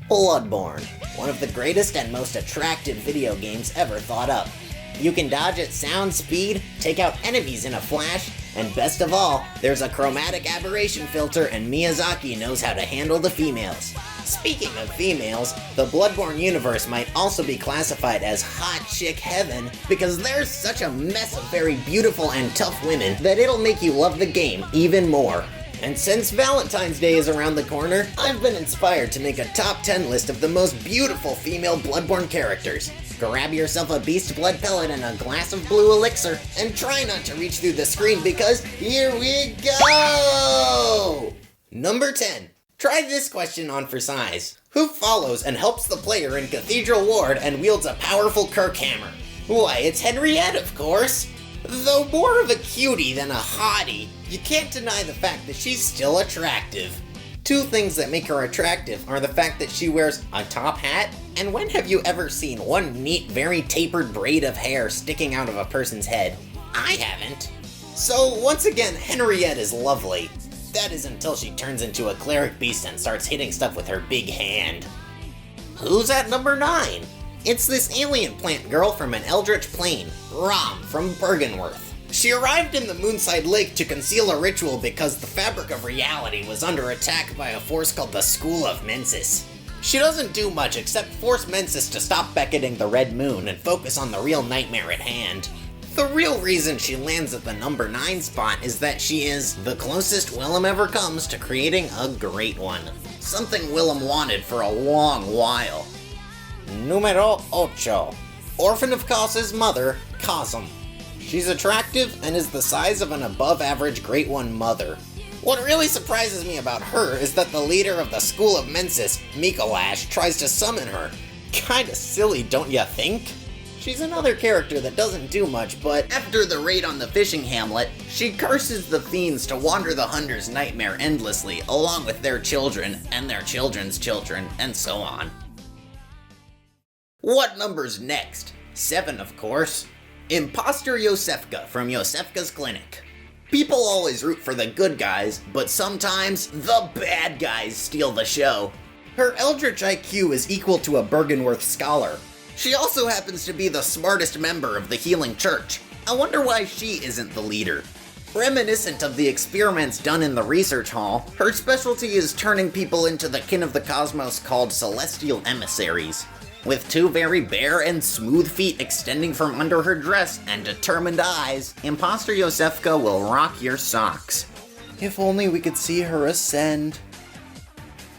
Bloodborne, one of the greatest and most attractive video games ever thought up. You can dodge at sound speed, take out enemies in a flash, and best of all, there's a chromatic aberration filter and Miyazaki knows how to handle the females. Speaking of females, the Bloodborne universe might also be classified as hot chick heaven because there's such a mess of very beautiful and tough women that it'll make you love the game even more. And since Valentine's Day is around the corner, I've been inspired to make a top 10 list of the most beautiful female Bloodborne characters. Grab yourself a beast blood pellet and a glass of blue elixir, and try not to reach through the screen because here we go! Number 10. Try this question on for size. Who follows and helps the player in Cathedral Ward and wields a powerful Kirk hammer? Why, it's Henriette, of course! Though more of a cutie than a hottie, you can't deny the fact that she's still attractive. Two things that make her attractive are the fact that she wears a top hat, and when have you ever seen one neat, very tapered braid of hair sticking out of a person's head? I haven't. So once again, Henriette is lovely. That is until she turns into a cleric beast and starts hitting stuff with her big hand. Who's at number 9? It's this alien plant girl from an eldritch plane, Rom from Bergenworth. She arrived in the Moonside Lake to conceal a ritual because the fabric of reality was under attack by a force called the School of Mensis. She doesn't do much except force Mensis to stop beckoning the Red Moon and focus on the real nightmare at hand. The real reason she lands at the number 9 spot is that she is the closest Willem ever comes to creating a great one. Something Willem wanted for a long while. Numero 8. Orphan of Cos's mother, Cosm. She's attractive and is the size of an above-average Great One mother. What really surprises me about her is that the leader of the School of Mensis, Mikolash, tries to summon her. Kinda silly, don't ya think? She's another character that doesn't do much, but after the raid on the fishing hamlet, she curses the fiends to wander the Hunter's nightmare endlessly, along with their children, and their children's children, and so on. What number's next? 7, of course. Imposter Yosefka from Yosefka's Clinic. People always root for the good guys, but sometimes the bad guys steal the show. Her Eldritch IQ is equal to a Bergenworth scholar. She also happens to be the smartest member of the Healing Church. I wonder why she isn't the leader. Reminiscent of the experiments done in the research hall, her specialty is turning people into the kin of the cosmos called celestial emissaries. With 2 very bare and smooth feet extending from under her dress and determined eyes, Imposter Yosefka will rock your socks. If only we could see her ascend.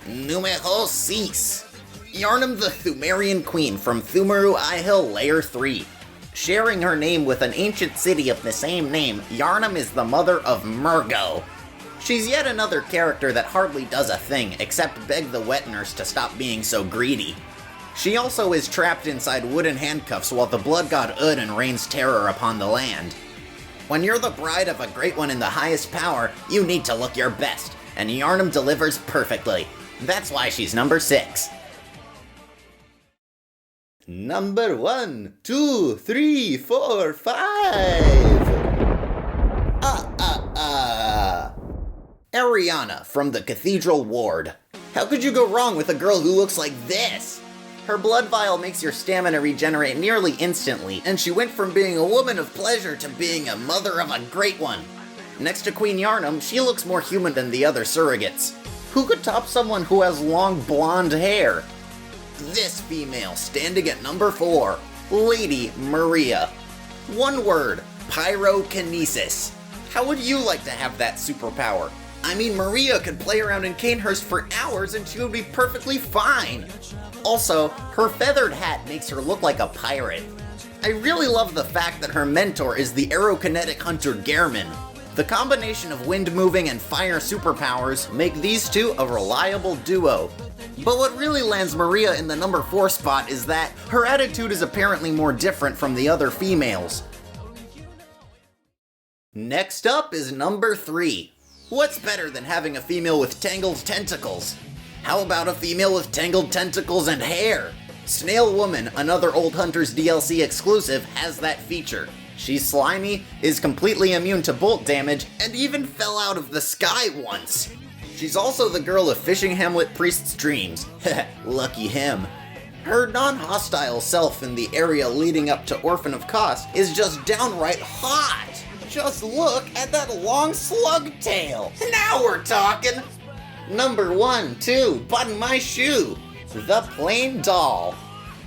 Numero 6. Yarnum the Thumerian Queen from Thumeru Ihil Layer 3. Sharing her name with an ancient city of the same name, Yarnum is the mother of Murgo. She's yet another character that hardly does a thing except beg the wet nurse to stop being so greedy. She also is trapped inside wooden handcuffs while the blood god Udin rains terror upon the land. When you're the bride of a great one in the highest power, you need to look your best, and Yarnum delivers perfectly. That's why she's number 6. Number 1, 2, 3, 4, 5. Ariana from the Cathedral Ward. How could you go wrong with a girl who looks like this? Her blood vial makes your stamina regenerate nearly instantly, and she went from being a woman of pleasure to being a mother of a great one. Next to Queen Yarnum, she looks more human than the other surrogates. Who could top someone who has long blonde hair? This female, standing at number 4, Lady Maria. One word, pyrokinesis. How would you like to have that superpower? I mean, Maria could play around in Canehurst for hours and she would be perfectly fine. Also, her feathered hat makes her look like a pirate. I really love the fact that her mentor is the aerokinetic hunter Gehrman. The combination of wind-moving and fire superpowers make these two a reliable duo. But what really lands Maria in the number 4 spot is that her attitude is apparently more different from the other females. Next up is number 3. What's better than having a female with tangled tentacles? How about a female with tangled tentacles and hair? Snail Woman, another Old Hunters DLC exclusive, has that feature. She's slimy, is completely immune to bolt damage, and even fell out of the sky once. She's also the girl of Fishing Hamlet Priest's dreams. Lucky him. Her non-hostile self in the area leading up to Orphan of Kos is just downright hot. Just look at that long slug tail. Now we're talking. Number 1, 2, button my shoe. The Plain Doll.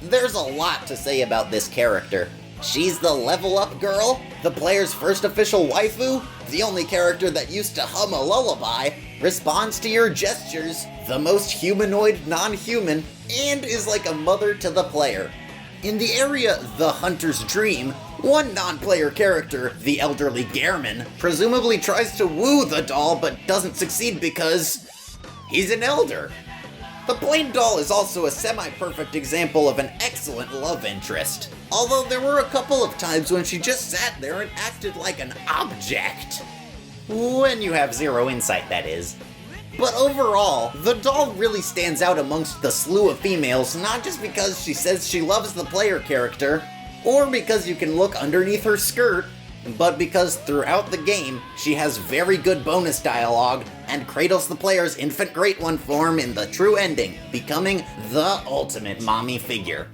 There's a lot to say about this character. She's the level up girl, the player's first official waifu, the only character that used to hum a lullaby, responds to your gestures, the most humanoid non-human, and is like a mother to the player. In the area The Hunter's Dream, one non-player character, the elderly Gehrman, presumably tries to woo the doll but doesn't succeed because he's an elder. The Plain Doll is also a semi-perfect example of an excellent love interest, although there were a couple of times when she just sat there and acted like an object. When you have zero insight, that is. But overall, the doll really stands out amongst the slew of females, not just because she says she loves the player character, or because you can look underneath her skirt, but because throughout the game, she has very good bonus dialogue and cradles the player's infant great one form in the true ending, becoming the ultimate mommy figure.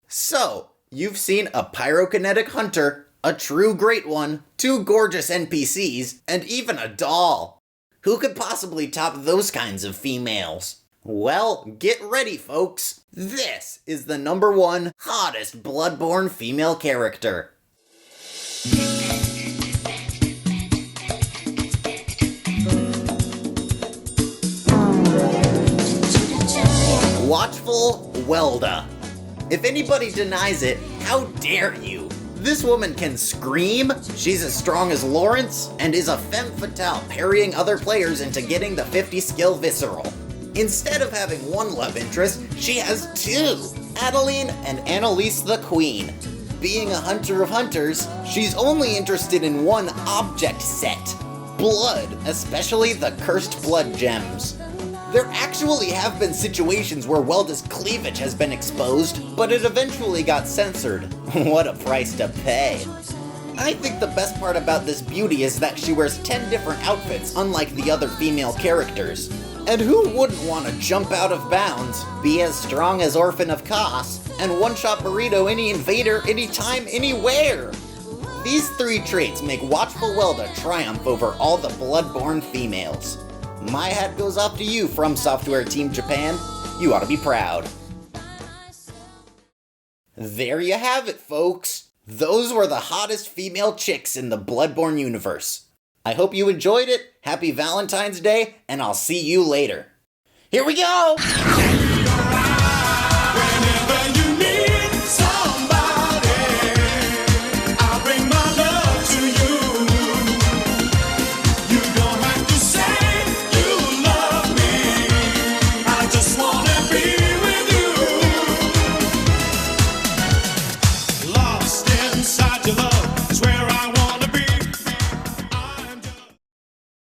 So, you've seen a pyrokinetic hunter, a true great one, 2 gorgeous NPCs, and even a doll. Who could possibly top those kinds of females? Well, get ready, folks. This is the number 1 hottest Bloodborne female character. Watchful Welda. If anybody denies it, how dare you? This woman can scream, she's as strong as Lawrence, and is a femme fatale parrying other players into getting the 50 skill visceral. Instead of having one love interest, she has 2, Adeline and Annalise the Queen. Being a hunter of hunters, she's only interested in one object set, blood, especially the cursed blood gems. There actually have been situations where Welda's cleavage has been exposed, but it eventually got censored. What a price to pay. I think the best part about this beauty is that she wears 10 different outfits, unlike the other female characters. And who wouldn't want to jump out of bounds, be as strong as Orphan of Kos, and one-shot burrito any invader, anytime, anywhere? These 3 traits make Watchful Welda triumph over all the Bloodborne females. My hat goes off to you, From Software Team Japan. You ought to be proud. There you have it, folks. Those were the hottest female chicks in the Bloodborne universe. I hope you enjoyed it, happy Valentine's Day, and I'll see you later. Here we go!